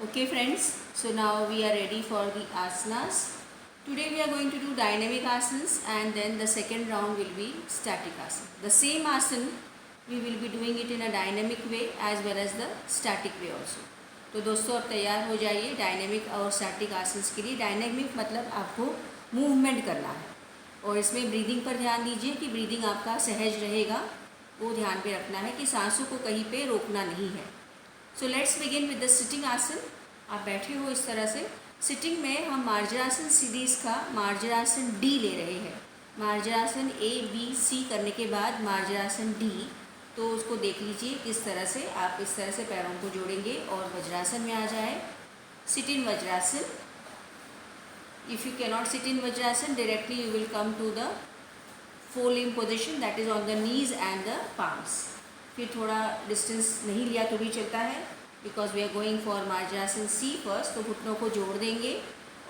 Okay friends, so now we are ready for the asanas. Today we are going to do dynamic asanas and then the second round will be static asana. The same asana we will be doing it in a dynamic way as well as the static way also. तो दोस्तों अब तैयार हो जाइए dynamic और static asanas के लिए। Dynamic मतलब आपको मूवमेंट करना है और इसमें ब्रीदिंग पर ध्यान दीजिए कि ब्रीदिंग आपका सहज रहेगा, वो ध्यान पे रखना है कि सांसों को कहीं पे रोकना नहीं है। So let's begin with the sitting आसन। आप बैठे हो इस तरह से। सिटिंग में हम मार्जरासन सीरीज़ का मार्जरासन डी ले रहे हैं। मार्जरासन ए बी सी करने के बाद मार्जरासन डी, तो उसको देख लीजिए किस तरह से आप इस तरह से पैरों को जोड़ेंगे और वज्रासन में आ जाए। Sit in Vajrasana. If you cannot sit in Vajrasana directly you will come to the four limb position, that is on the knees and the palms. फिर थोड़ा डिस्टेंस नहीं लिया तो भी चलता है, because we are going for Marjarasana C first. तो घुटनों को जोड़ देंगे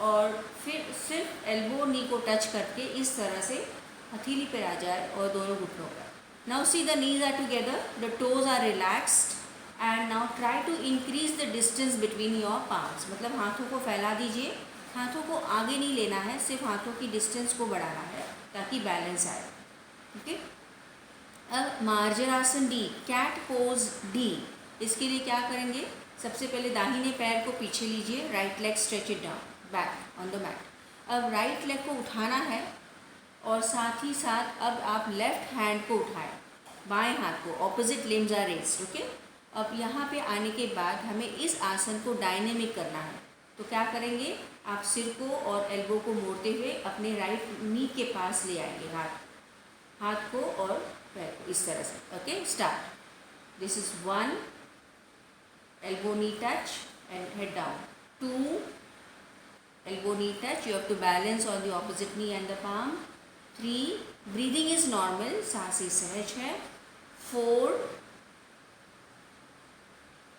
और फिर सिर्फ एल्बो नी को टच करके इस तरह से हथेली पर आ जाए और दोनों घुटनों पर। Now see the knees are together, the toes are relaxed and now try to increase the distance between your palms. मतलब हाथों को फैला दीजिए, हाथों को आगे नहीं लेना है, सिर्फ हाथों की डिस्टेंस को बढ़ाना है ताकि बैलेंस आए। ओके, अब Marjarasana D, cat pose D. इसके लिए क्या करेंगे, सबसे पहले दाहिने पैर को पीछे लीजिए, right leg stretch it down back on the mat. अब राइट लेग को उठाना है और साथ ही साथ अब आप लेफ्ट हैंड को उठाएं, बाएं हाथ को, opposite limbs are raised. Okay, अब यहाँ पे आने के बाद हमें इस आसन को डायनेमिक करना है। तो क्या करेंगे, आप सिर को और एल्बो को मोड़ते हुए अपने राइट नी के पास ले आएंगे, हाथ को और पैर को इस तरह से। Okay, start. This is 1, elbow knee touch and head down. 2, elbow knee touch, you have to balance on the opposite knee and the palm. 3, breathing is normal, सांसें सहज है। 4,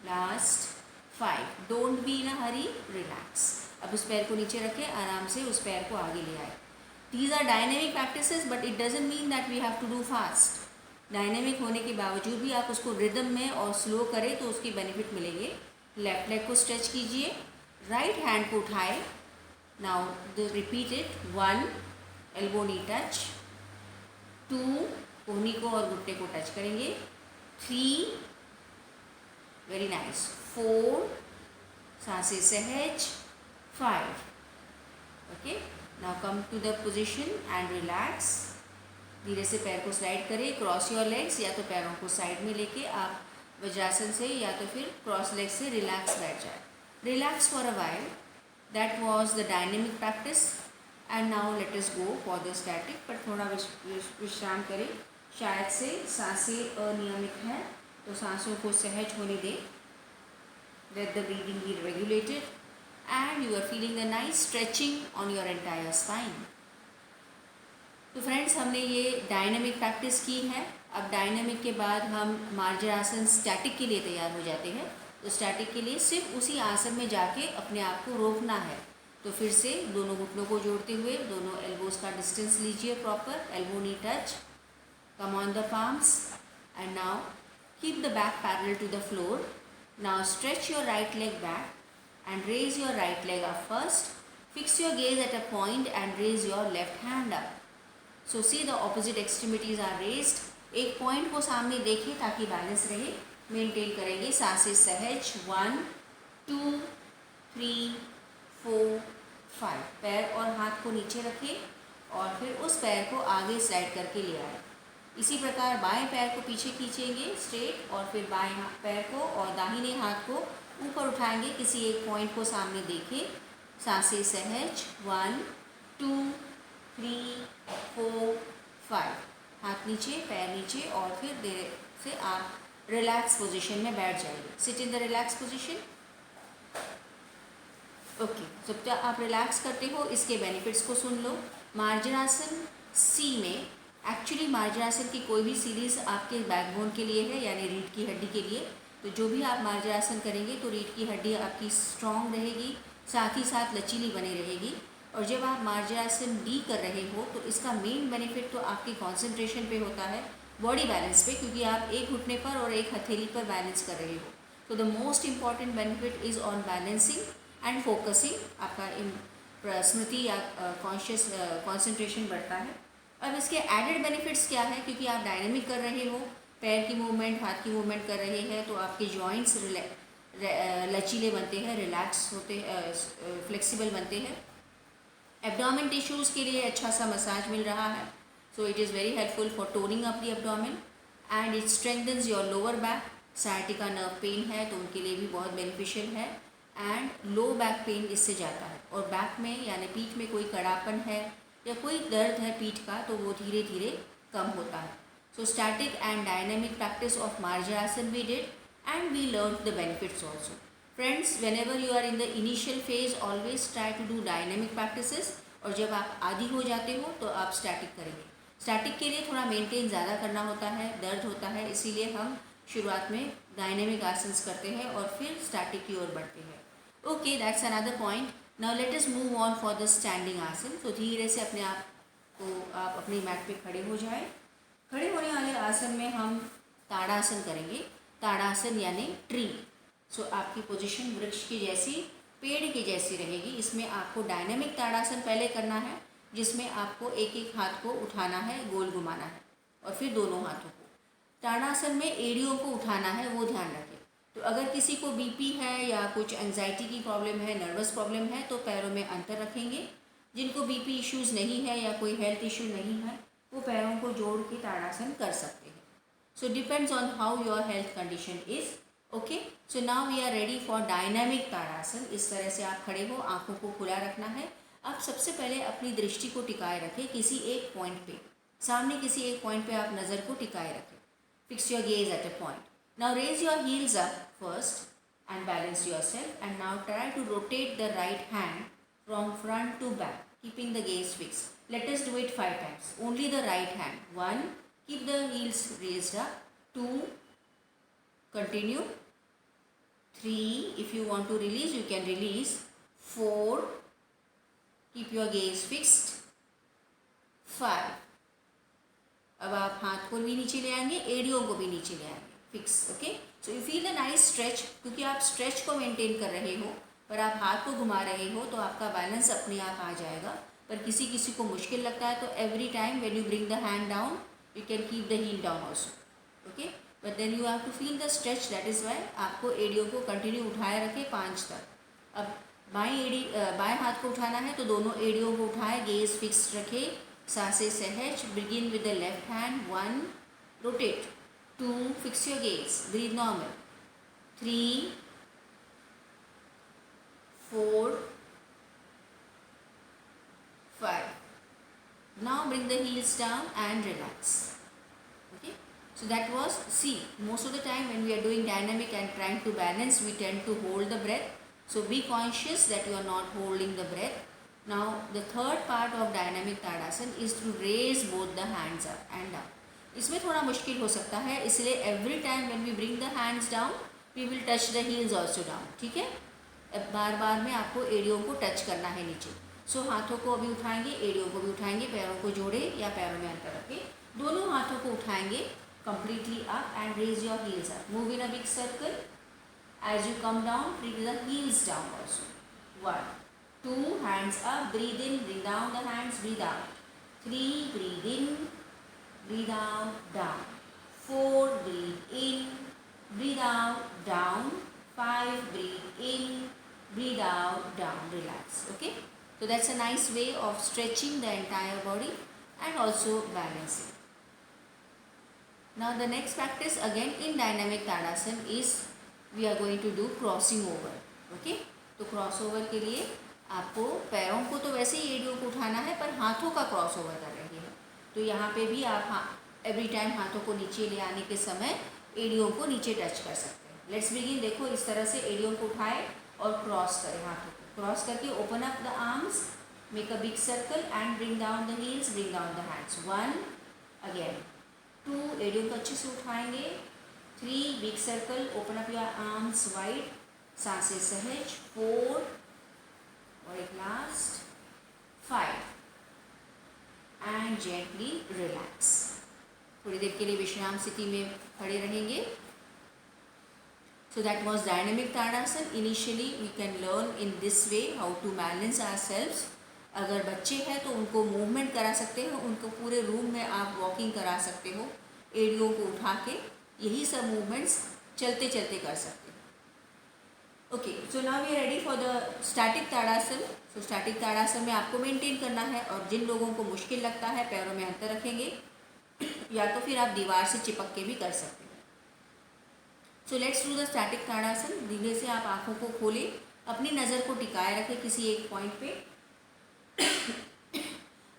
last 5, don't be in a hurry, relax. अब उस पैर को नीचे रखें, आराम से उस पैर को आगे ले आए। These are dynamic practices but it doesn't mean that we have to do fast. Dynamic होने के बावजूद भी आप उसको रिदम में और स्लो करें तो उसकी बेनिफिट मिलेंगे। लेफ्ट लेग को स्ट्रेच कीजिए, राइट हैंड को उठाए। Now repeat it. 1, elbow knee touch. 2, कोहनी को और घुटने को टच करेंगे। 3, वेरी नाइस। 4, सांसें सहज। 5, okay, now come to the position and relax. धीरे से पैर को स्लाइड करें, क्रॉस योर लेग्स, या तो पैरों को साइड में लेके आप वज्रासन से या तो फिर क्रॉस लेग से रिलैक्स बैठ जाए। Relax for a while. That was the dynamic practice and now let us go for the static. पर थोड़ा विश्राम करें, शायद से सांसें अनियमित हैं तो सांसों को सहज होने दें। Let the breathing be regulated and you are feeling the nice stretching on your entire spine. तो फ्रेंड्स, हमने ये डायनेमिक प्रैक्टिस की है। अब डायनेमिक के बाद हम मार्जरासन स्टैटिक के लिए तैयार हो जाते हैं। तो स्टैटिक के लिए सिर्फ उसी आसन में जाके अपने आप को रोकना है। तो फिर से दोनों घुटनों को जोड़ते हुए दोनों एल्बोज का डिस्टेंस लीजिए proper, elbow knee touch, come on the palms and now keep the back parallel to the floor. Now stretch your right leg back and raise your right leg up first. Fix your gaze at a point and raise your left hand up. So see the opposite extremities are raised. एक पॉइंट को सामने देखें ताकि balance रहे। Maintain करेंगे, सांसें सहज। 1, 2, 3, 4, 5। पैर और हाथ को नीचे रखें और फिर उस पैर को आगे स्लाइड करके ले आए। इसी प्रकार बाएं पैर को पीछे खींचेंगे स्ट्रेट और फिर बाएं पैर को और दाहिने हाथ को ऊपर उठाएंगे, किसी एक पॉइंट को सामने देखें। सांसें सहज। 1, 2, 3, 4, 5। हाथ नीचे, पैर नीचे और फिर धीरे से आप रिलैक्स पोजीशन में बैठ जाइए। Sit in the relax position. Okay, जब तक आप रिलैक्स करते हो इसके बेनिफिट्स को सुन लो। मार्जरासन सी में एक्चुअली मार्जरासन की कोई भी सीरीज़ आपके बैकबोन के लिए है, यानी रीढ़ की हड्डी के लिए। तो जो भी आप मार्जरासन करेंगे तो रीढ़ की हड्डी आपकी स्ट्रॉन्ग रहेगी, साथ ही साथ लचीली बनी रहेगी। और जब आप मार्जरासन डी कर रहे हो तो इसका मेन बेनिफिट तो आपकी कंसंट्रेशन पे होता है, बॉडी बैलेंस पे, क्योंकि आप एक घुटने पर और एक हथेली पर बैलेंस कर रहे हो। तो the most important benefit is on balancing and focusing, आपका स्मृति या कॉन्शियस कॉन्सेंट्रेशन बढ़ता है। अब इसके एडेड बेनिफिट्स क्या है, क्योंकि आप डायनेमिक कर रहे हो, पैर की मूवमेंट, हाथ की मूवमेंट कर रहे हैं, तो आपके जॉइंट्स लचीले बनते हैं, रिलैक्स होते हैं, फ्लेक्सिबल बनते हैं। एब्डोमेन टिश्यूज़ के लिए अच्छा सा मसाज मिल रहा है, so it is very helpful for toning up the abdomen and it strengthens your lower back. Sciatica nerve pain है तो उनके लिए भी बहुत बेनिफिशियल है, एंड लो बैक पेन इससे जाता है। और बैक में यानी पीठ में कोई कड़ापन है या कोई दर्द है पीठ का, तो वो धीरे धीरे कम होता है। So static and dynamic practice of Marjarasana we did and we learn the benefits also. Friends, whenever you are in the initial phase, always try to do dynamic practices, और जब आप आदी हो जाते हो तो आप स्टैटिक करेंगे। स्टैटिक के लिए थोड़ा मेंटेन ज़्यादा करना होता है, दर्द होता है, इसीलिए हम शुरुआत में डायनेमिक आसन्स करते हैं और फिर स्टैटिक की ओर बढ़ते हैं। Okay, that's another point. Now let us move on for the standing आसन। तो धीरे से अपने आप को आप अपनी मैट पे खड़े हो जाए। खड़े होने वाले आसन में हम ताड़ासन करेंगे। ताड़ासन यानी ट्री। सो आपकी पोजीशन वृक्ष की जैसी, पेड़ की जैसी रहेगी। इसमें आपको डायनेमिक ताड़ासन पहले करना है, जिसमें आपको एक एक हाथ को उठाना है, गोल घुमाना है, और फिर दोनों हाथों को। ताड़ासन में एड़ियों को उठाना है, वो ध्यान रखें। तो अगर किसी को बीपी है या कुछ एंजाइटी की प्रॉब्लम है, नर्वस प्रॉब्लम है, तो पैरों में अंतर रखेंगे। जिनको बीपी इश्यूज़ नहीं है या कोई हेल्थ इशू नहीं है, वो पैरों को जोड़ के ताड़ासन कर सकते हैं। So depends on how your health condition is. Okay, so now we are ready for dynamic Tadasana. इस तरह से आप खड़े हो, आंखों को खुला रखना है। अब सबसे पहले अपनी दृष्टि को टिकाए रखें किसी एक पॉइंट पे, सामने किसी एक पॉइंट पे आप नज़र को टिकाए रखें। Fix your gaze at a point. Now raise your heels up first and balance your self, and now try to rotate the right hand from front to back, keeping the gaze fix. Let us do it 5 times. Only the right hand. 1, keep the heels raised up. 2, continue. 3, if you want to release, you can release. 4, keep your gaze fixed. 5, अब आप हाथ को भी नीचे ले आएंगे, एड़ियों को भी नीचे ले आएंगे, fix. Okay, so you feel the nice stretch, क्योंकि आप स्ट्रेच को मेंटेन कर रहे हो पर आप हाथ को घुमा रहे हो, तो आपका बैलेंस अपने आप आ जाएगा। पर किसी किसी को मुश्किल लगता है, तो every time when you bring the hand down, you can keep the heel down also. Okay, but then you have to feel the stretch, that is why आपको एड़ियों को कंटिन्यू उठाए रखें 5 तक। अब बाएं हाथ को उठाना है, तो दोनों एड़ियों को उठाएं, गेज फिक्स रखें, सांसें सहज। Begin with the left hand. 1, rotate. 2, fix your gaze, breathe normal. 3, 4, 5. Now bring the heels down and relax. Okay, so that was, see, most of the time when we are doing dynamic and trying to balance, we tend to hold the breath. So be conscious that you are not holding the breath. Now the third part of dynamic tadasana is to raise both the hands up and down. इसमें थोड़ा मुश्किल हो सकता है, इसलिए every time when we bring the hands down, we will touch the heels also down. ठीक है, बार बार में आपको एड़ियों को टच करना है नीचे। सो हाथों को अभी उठाएंगे, एड़ियों को भी उठाएंगे, पैरों को जोड़े या पैरों में अंतर रखें, दोनों हाथों को उठाएंगे completely up and raise your heels up. Move in a big circle. As you come down, bring the heels down also. 1, 2, hands up, breathe in, bring down the hands, breathe out. 3, breathe in, breathe out, down. 4, breathe in, breathe out, down. 5, breathe in, breathe out, down. Relax. Okay, so that's a nice way of stretching the entire body and also balancing. Now the next practice again in dynamic tadasana is we are going to do crossing over. Okay, तो cross over के लिए आपको पैरों को तो वैसे ही एड़ियों को उठाना है, पर हाथों का क्रॉस ओवर कर रहे हैं। तो यहाँ पे भी आप एवरी टाइम हाथों को नीचे ले आने के समय एड़ियों को नीचे टच कर सकते हैं। Let's begin. देखो, इस तरह से एड़ियों को उठाए और क्रॉस करें, हाथों को क्रॉस करके open up the arms, make a big circle and bring down the heels, bring down the hands. 1, again 2, एड़ियों को अच्छे से उठाएंगे। 3, big circle, open up your arms wide, सांसें सहज। 4, और एक लास्ट 5, एंड जेंटली रिलैक्स। थोड़ी देर के लिए विश्राम स्थिति में खड़े रहेंगे। So that was dynamic Tadasana. Initially we can learn in this way how to balance ourselves. अगर बच्चे हैं तो उनको मूवमेंट करा सकते हैं, उनको पूरे रूम में आप वॉकिंग करा सकते हो एड़ियों को उठा के, यही सब मूवमेंट्स चलते चलते कर सकते हो। Okay, so now we are ready for the static Tadasana. So static Tadasana में आपको मेंटेन करना है, और जिन लोगों को मुश्किल लगता है पैरों में अंतर रखेंगे या तो फिर आप दीवार से चिपक के भी कर सकते हो। So let's do the static Tadasana. धीरे से आप आँखों को खोलें, अपनी नज़र को टिकाए रखें किसी एक पॉइंट पे।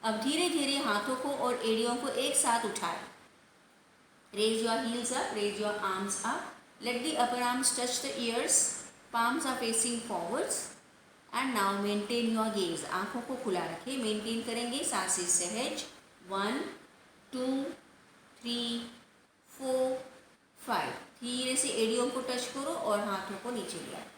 अब धीरे धीरे हाथों को और एड़ियों को एक साथ उठाएं। Raise your heels up, raise your arms up, let the upper arms touch the ears, palms are facing forwards, and now maintain your gaze। आँखों को खुला रखें, मेंटेन करेंगे सांसें सहज। 1 2 3 4 5। धीरे से एड़ियों को टच करो और हाथों को नीचे ले आओ।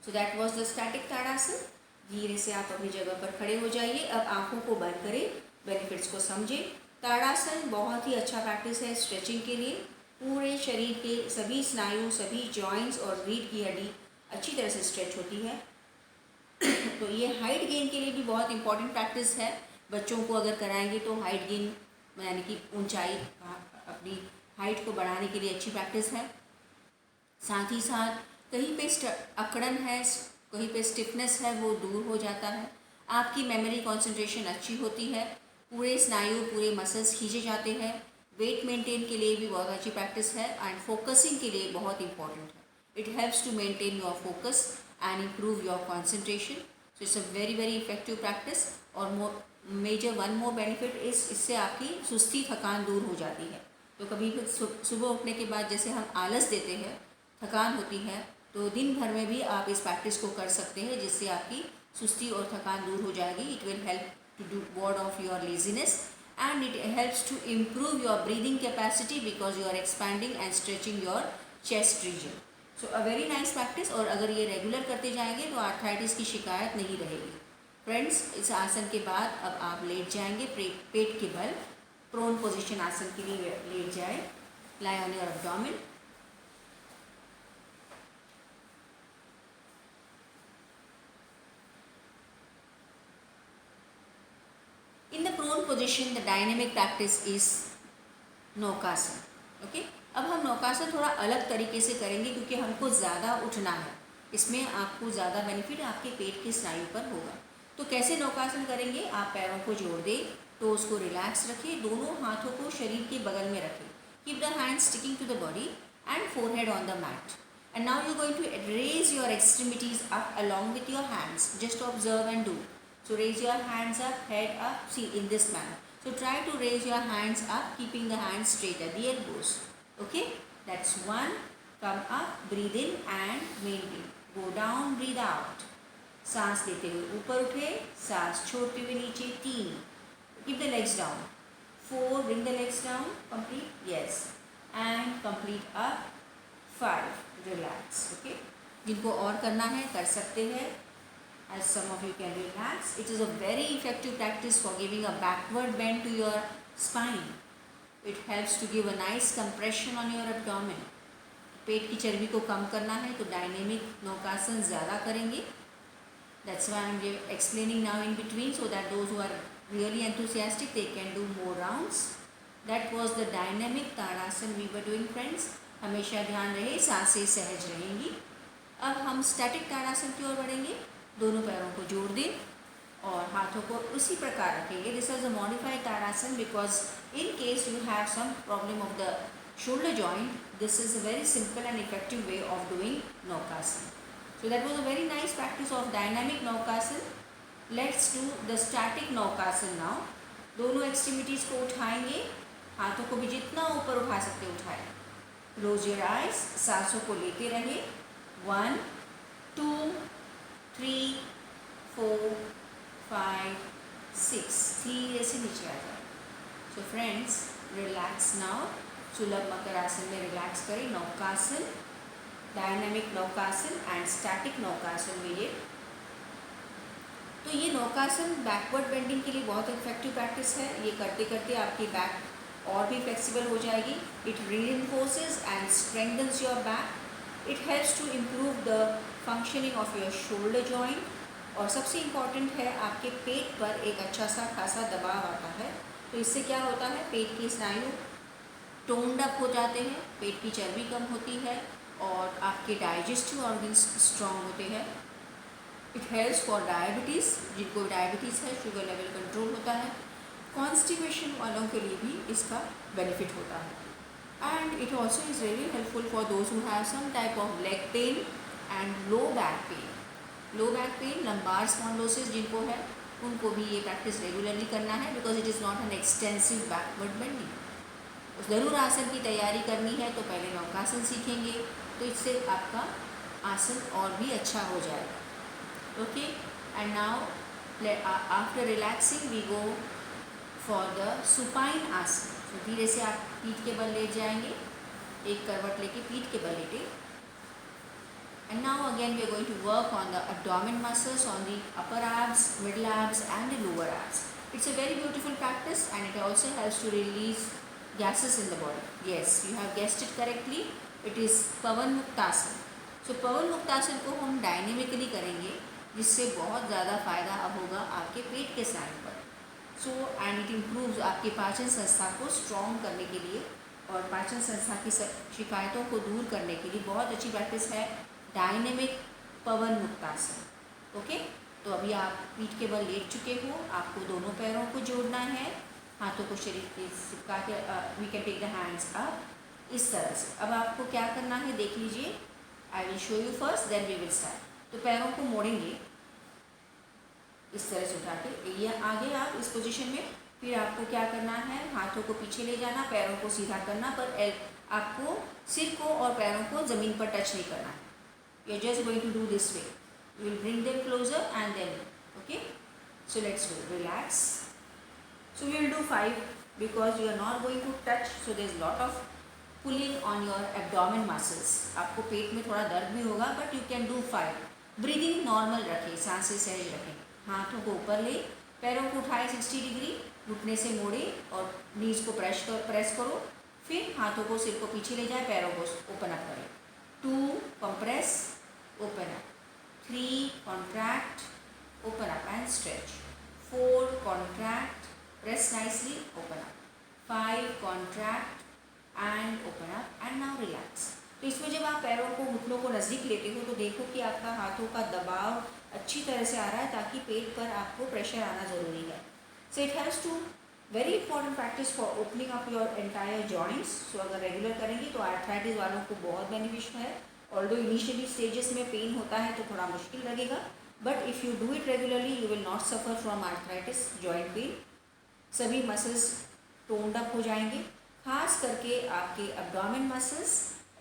So that was the static Tadasana. धीरे से आप अपनी जगह पर खड़े हो जाइए। अब आँखों को बंद करें, बेनिफिट्स को समझें। ताड़ासन बहुत ही अच्छा प्रैक्टिस है स्ट्रेचिंग के लिए। पूरे शरीर के सभी स्नायु, सभी जॉइंट्स और रीढ़ की हड्डी अच्छी तरह से स्ट्रेच होती है। तो ये हाइट गेन के लिए भी बहुत इंपॉर्टेंट प्रैक्टिस है। बच्चों को अगर कराएंगे तो हाइट गेन यानी कि ऊंचाई, अपनी हाइट को बढ़ाने के लिए अच्छी प्रैक्टिस है। साथ ही साथ कहीं पे अकड़न है, कहीं पे स्टिफनेस है, वो दूर हो जाता है। आपकी मेमोरी कंसंट्रेशन अच्छी होती है, पूरे स्नायु, पूरे मसल्स खींचे जाते हैं। वेट मेंटेन के लिए भी बहुत अच्छी प्रैक्टिस है, एंड फोकसिंग के लिए बहुत इंपॉर्टेंट है। It helps to maintain your focus and improve your concentration. So it's a very very effective practice. और वन मोर बेनिफिट इस, इससे आपकी सुस्ती, थकान दूर हो जाती है। तो कभी भी सुबह उठने के बाद जैसे हम आलस देते हैं, थकान होती है, तो दिन भर में भी आप इस प्रैक्टिस को कर सकते हैं, जिससे आपकी सुस्ती और थकान दूर हो जाएगी। It will help to do ward off your laziness, and it helps to improve your breathing capacity because you are expanding and stretching your chest region. So a very nice practice। और अगर ये regular करते जाएंगे तो arthritis की शिकायत नहीं रहेगी। फ्रेंड्स, इस आसन के बाद अब आप लेट जाएंगे पेट के बल। प्रोन पोजीशन आसन के लिए लेट जाए। Lie on your abdomen. In the prone position, the dynamic practice is Naukasana. Okay, अब हम नौकासन थोड़ा अलग तरीके से करेंगे क्योंकि हमको ज़्यादा उठना है। इसमें आपको ज़्यादा बेनिफिट आपके पेट के स्नायु पर होगा। तो कैसे नौकासन करेंगे? आप पैरों को जोड़ दें, टोस को रिलैक्स रखें, दोनों हाथों को शरीर के बगल में रखें। Keep the hands sticking to the body and forehead on the mat. And now you going to raise your extremities up along with your hands. Just observe and do. So raise your hands up, head up, see in this manner. So try to raise your hands up, keeping the hands straight at the elbows. Okay, that's 1. Come up, breathe in and maintain. Go down, breathe out. सांस लेते हुए ऊपर उठे, सांस छोड़ते हुए नीचे। 3. Keep the legs down. 4. Bring the legs down. Complete. Yes. And complete up. 5. Relax. Okay. जिनको और करना है कर सकते हैं। As some of you can relax. It is a very effective practice for giving a backward bend to your spine. It helps to give a nice compression on your abdomen. पेट की चर्बी को कम करना है तो डायनेमिक नौकासन ज़्यादा करेंगे। That's why I'm explaining now in between, so that those who are really enthusiastic they can do more rounds. That was the dynamic tadasana we were doing, friends. हमेशा ध्यान रहे सांसें सहज रहेंगी। अब हम स्टैटिक ताड़ासन की ओर बढ़ेंगे। दोनों पैरों को जोड़ दें और हाथों को उसी प्रकार रखेंगे। This is a modified Tadasana because in case you have some problem of the shoulder joint, this is a very simple and effective way of doing Naukasana. So that was a very nice practice of dynamic Naukasana. Let's do the static Naukasana now. दोनों extremities को उठाएंगे, हाथों को भी जितना ऊपर उठा सकते उठाएं। क्लोज योर आइज, सांसों को लेते रहे। 1 2 3 4 5 6। धीरे से नीचे आ जाए। So friends, relax now. सुलभ मकर आसन में रिलैक्स करें। नौकासन, डायनामिक नौकासन एंड स्टैटिक नौकासन में ये। तो ये नौकासन बैकवर्ड बेंडिंग के लिए बहुत इफेक्टिव प्रैक्टिस है। ये करते करते आपकी बैक और भी फ्लेक्सिबल हो जाएगी. It reinforces and strengthens your back. It helps to improve the functioning of your shoulder joint. और सबसे इम्पॉर्टेंट है आपके पेट पर एक अच्छा सा खासा दबाव आता है. तो इससे क्या होता है, पेट के स्नायु टोन्ड अप हो जाते हैं, पेट की चर्बी कम होती है और आपके डाइजेस्टिव ऑर्गन्स स्ट्रॉन्ग होते हैं. इट हेल्प्स फॉर डायबिटीज़, जिनको डायबिटीज़ है, शुगर लेवल कंट्रोल होता है. कॉन्स्टिपेशन वालों के लिए भी इसका बेनिफिट होता है. And it also is really helpful for those who have some type of leg pain and low back pain. Low back pain, lumbar spondylosis जिनको है, उनको भी ये प्रैक्टिस रेगुलरली करना है, because it is not an extensive backward bending. ज़रूर आसन की तैयारी करनी है तो पहले नौकासन सीखेंगे, तो इससे आपका आसन और भी अच्छा हो जाएगा. Okay, and now after relaxing we go for the supine asana. तो धीरे से आप पीठ के बल लेट जाएंगे, एक करवट लेके पीठ के बल लेटे. And now again we are going to work on the abdomen muscles, on the upper abs, middle abs and the lower abs. It's a very beautiful practice and it also helps to release gases in the body. Yes, you have guessed it correctly. It is Pavan Muktasan. So Pavan Muktasan को हम dynamically करेंगे, जिससे बहुत ज़्यादा फ़ायदा अब होगा आपके पेट के स्नायु पर. सो एंड इट इम्प्रूव्स आपके पाचन संस्था को स्ट्रॉन्ग करने के लिए और पाचन संस्था की शिकायतों को दूर करने के लिए बहुत अच्छी प्रैक्टिस है डायनेमिक पवन मुक्तासन. ओके, तो अभी आप पीठ के बल लेट चुके हो, आपको दोनों पैरों को जोड़ना है, हाथों को शरीर के चिपका के we can take the hands up, इस तरह से. अब आपको क्या करना है देख लीजिए. I will show you first, then we will start. तो पैरों को मोड़ेंगे इस तरह से उठा के, ये आगे आप इस पोजीशन में. फिर आपको क्या करना है, हाथों को पीछे ले जाना, पैरों को सीधा करना, पर आपको सिर को और पैरों को ज़मीन पर टच नहीं करना है. You are just going to do this way. You will bring them closer and then, okay. So let's do. Relax. So we will do 5 because you are not going to touch. So there is lot of pulling on your abdomen muscles. आपको पेट में थोड़ा दर्द भी होगा, but you can do 5. Breathing normal रखें, सांसें सहज रखें. हाथों को ऊपर ले, पैरों को उठाए 60 डिग्री, घुटने से मोड़े और नीज को प्रेस करो. फिर हाथों को सिर को पीछे ले जाए, पैरों को ओपन अप करें. 2 compress, open up. 3 contract, open up and stretch. 4 contract, press nicely, open up. 5 contract and open up and now relax. तो इसमें जब आप पैरों को घुटनों को नज़दीक लेते हो तो देखो कि आपका हाथों का दबाव अच्छी तरह से आ रहा है, ताकि पेट पर आपको प्रेशर आना ज़रूरी है. So it has to very important practice for opening up your entire joints. So अगर रेगुलर करेंगे तो आर्थराइटिस वालों को बहुत बेनिफिशियल है. ऑल्दो इनिशियली स्टेजेस में पेन होता है तो थोड़ा मुश्किल लगेगा, but if you do it regularly you will not suffer from arthritis joint pain. सभी मसल्स टोन्ड अप हो जाएंगे, खास करके आपके एब्डोमेन मसल्स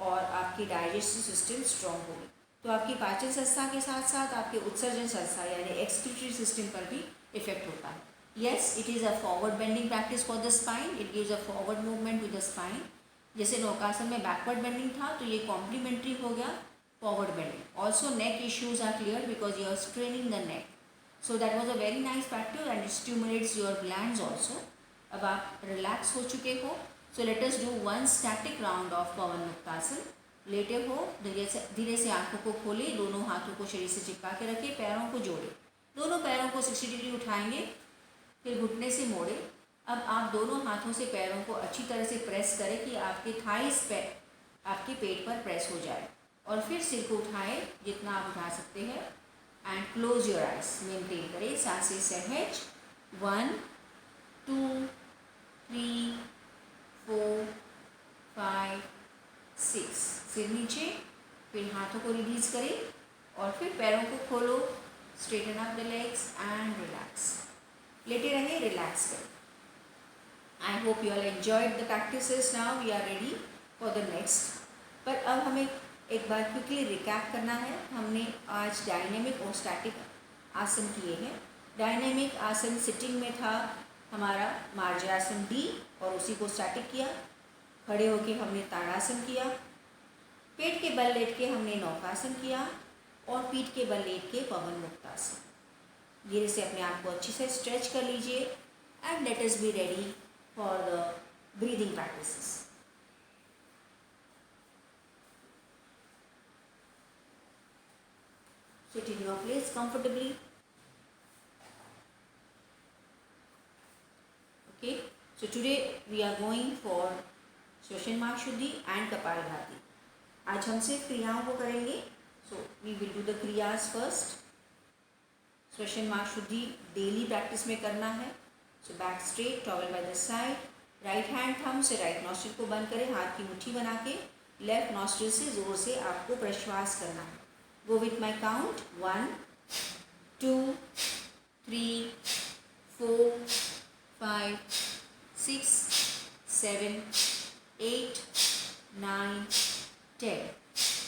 और आपकी डाइजेस्टिव सिस्टम स्ट्रॉन्ग होगी. तो आपकी पाचन संस्था के साथ साथ आपके उत्सर्जन संस्था यानी एक्सक्रीटरी सिस्टम पर भी इफेक्ट होता है. Yes, it is a forward bending practice for the spine. It gives a forward movement to the spine. जैसे नौकासन में बैकवर्ड बेंडिंग था, तो ये कॉम्प्लीमेंट्री हो गया forward bending. Also neck issues are clear because you are straining the neck. So that was a very nice practice and it stimulates your glands also. अब आप relax हो चुके हो. So let us do 1 static round of Pawanmuktasana. लेटे हो, धीरे से आंखों को खोले, दोनों हाथों को शरीर से चिपका के रखे, पैरों को जोड़े, दोनों पैरों को 60 डिग्री उठाएंगे, फिर घुटने से मोड़े. अब आप दोनों हाथों से पैरों को अच्छी तरह से प्रेस करें कि आपके थाइस पे आपके पेट पर प्रेस हो जाए. और फिर सिर को उठाएं जितना आप उठा सकते हैं and close your eyes. Maintain करें सांसें सहज. 1 2 3 4 5 6. सिर नीचे, फिर हाथों को रिलीज करें और फिर पैरों को खोलो. Straighten up the legs and relax. लेटे रहे, रिलैक्स करें. I hope you all enjoyed the practices. Now we are ready for the next. पर अब हमें एक बार क्विकली रिकैप करना है. हमने आज डायनेमिक और स्टैटिक आसन किए हैं. डायनेमिक आसन सिटिंग में था हमारा मार्जरासन डी और उसी को स्टैटिक किया. खड़े होके हमने ताड़ासन किया. पेट के बल लेट के हमने नौकासन किया और पीठ के बल लेट के पवन मुक्तासन. धीरे से अपने आप को अच्छे से स्ट्रेच कर लीजिए and let us be ready for the breathing practices. Sit in your place comfortably. Okay, so today we are going for श्वसन महाशुद्धि एंड कपालभाति. आज हम सिर्फ क्रियाओं को करेंगे. So we will do the kriyas first. श्वसन महाशुद्धि डेली प्रैक्टिस में करना है. So back straight, towel by the side, right hand thumb से राइट नॉस्ट्रिल को बंद करें, हाथ की मुट्ठी बना के लेफ्ट नॉस्ट्रिल से जोर से आपको प्रश्वास करना है. Go with my count. 1 2 3 4 5 6 7 8 9 10.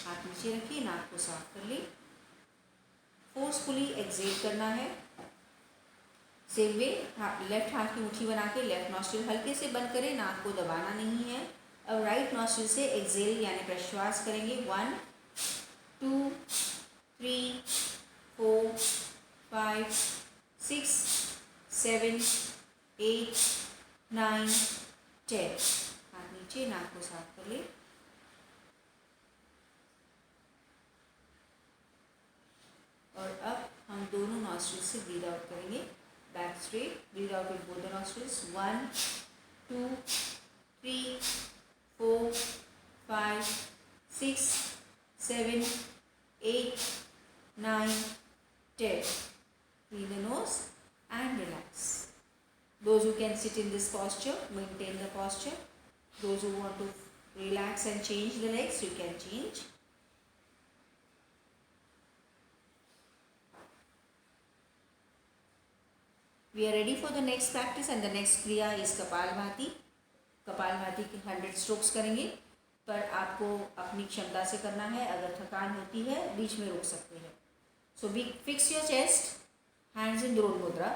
हाथ नीचे रखिए, नाक को साफ कर ले. फोर्सफुली एक्सेल करना है. सेम वे लेफ्ट हाथ की मुट्ठी बना के लेफ्ट नॉस्ट्रिल हल्के से बंद करें, नाक को दबाना नहीं है. अब राइट नॉस्ट्रिल से एक्सेल यानी प्रश्वास करेंगे. 1 2 3 4 5 6 7 8 9 10. हाथ नीचे, नाक को साफ कर ले. और अब हम दोनों नॉस्ट्रिल से ब्रीद आउट करेंगे. Back straight, breathe out with both the nostrils. 1 2 3 4 5 6 7 8 9 10. Clean the nose and relax. Those who can sit in this posture, maintain the posture. Those who want to relax and change the legs, you can change. We are ready for the next practice and the next kriya is Kapalbhati. Kapalbhati के 100 strokes करेंगे, पर आपको अपनी क्षमता से करना है. अगर थकान होती है बीच में रोक सकते हैं. So be fix your chest, hands in Drona Mudra.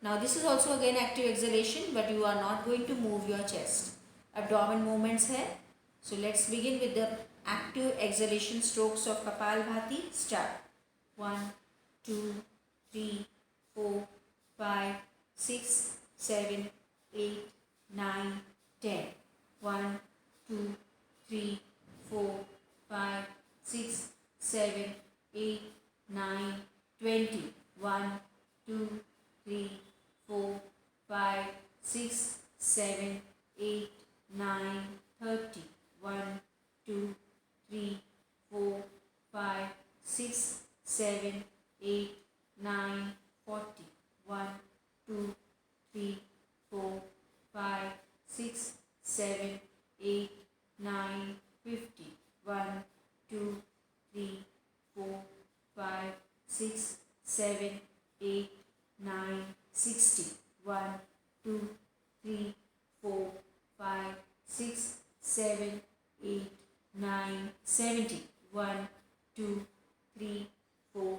Now this is also again active exhalation, but you are not going to move your chest. Abdomen movements है. So let's begin with the active exhalation strokes of Kapalbhati. Start. 1 2 3 4 5 6 7 8 9 10. 1 2 3 4 5 6 7 8 9 20. 1 2 3 4 5 6 7 8 9 30. 1 2 3 4 5 6 7 8 9 40. 1 2 3 4 5 6 7 8 9 50. 1 2 3 4 5 6 7 8 9 60. 1 2 3 4 5 6 7 8 9 70. 1 2 3 4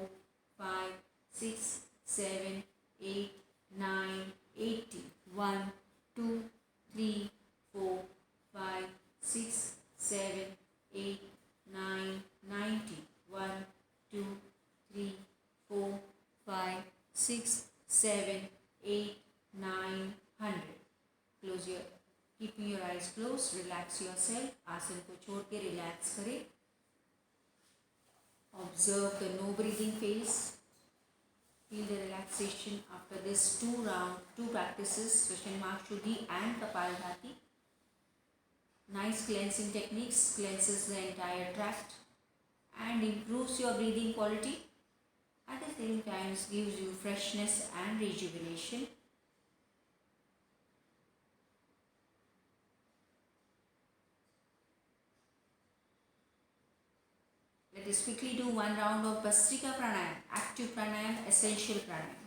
5 6 7 8 9 80. 1 2 3 4 5 6 7 8 9 90. 1 2 3 4 5 6 7 8 9 100. Close your, keeping your eyes closed, relax yourself. आसन को छोड़ के relax करें. Observe the no breathing phase. Feel the relaxation after this two practices, Shwashan Mahashuddhi and Kapalbhati. Nice cleansing techniques, cleanses the entire tract and improves your breathing quality. At the same time, gives you freshness and rejuvenation. Let us quickly do one round of Bhastrika Pranayam, active pranayam, essential pranayam.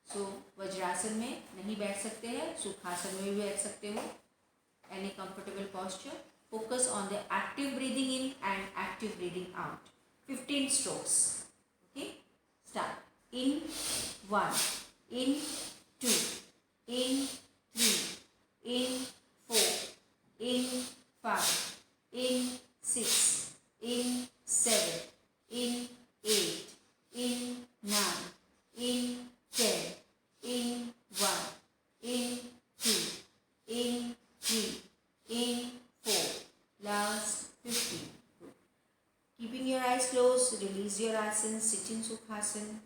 So, vajrasana में नहीं बैठ सकते हैं, सुखासन में भी बैठ सकते हो. Any comfortable posture. Focus on the active breathing in and active breathing out. 15 strokes. Okay? Start. In 1, in 2, in 3, in 4, in 5, in 6, in 7, in 8, in 9, in 10, in 1, in 2, in 3, your asana, sit in Sukhasana.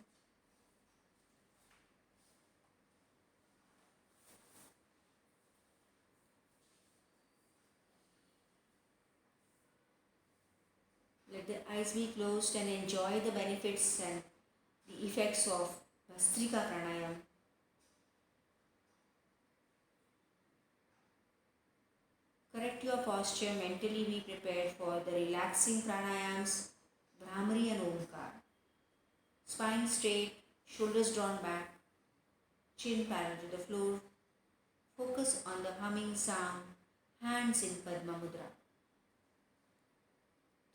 Let the eyes be closed and enjoy the benefits and the effects of Bhastrika Pranayam. Correct your posture, mentally be prepared for the relaxing pranayams, Bhramari and Omkar. Spine straight, shoulders drawn back, chin parallel to the floor. Focus on the humming sound, hands in Padma Mudra.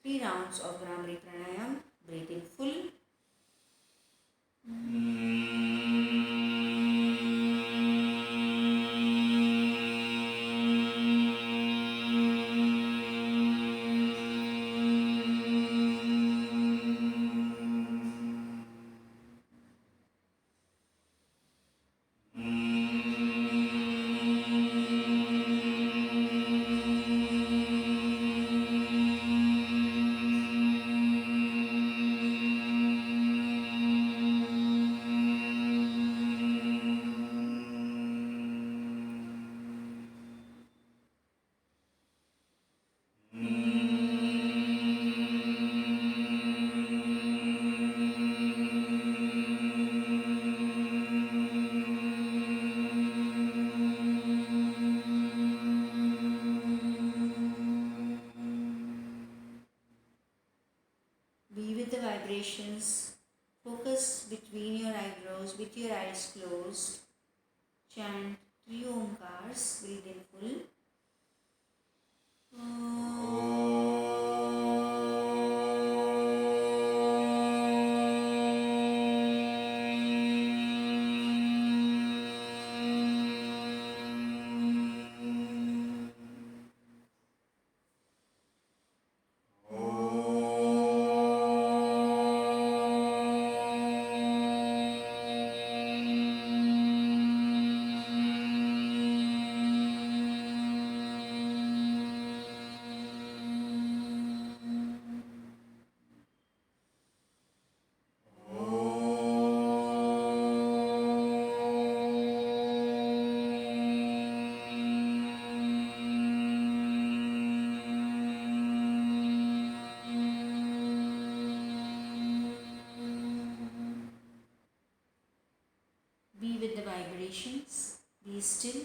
3 rounds of Bhramari Pranayam. Breathe in full. Be with the vibrations. Focus between your eyebrows with your eyes closed. Chant 3 Omkars. Breathe in full. Be with the vibrations. Be still.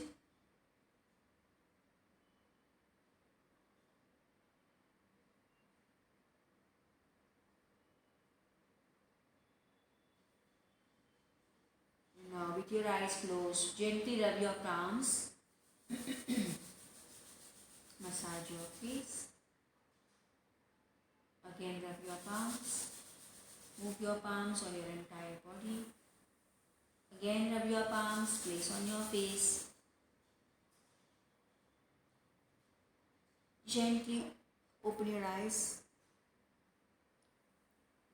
Now, with your eyes closed, gently rub your palms. Massage your face. Again, rub your palms. Move your palms on your entire body. Again, rub your palms, place on your face. Gently open your eyes.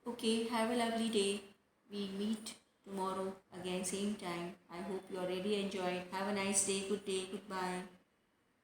Okay, have a lovely day. We meet tomorrow again, same time. I hope you already enjoyed. Have a nice day. Good day. Goodbye.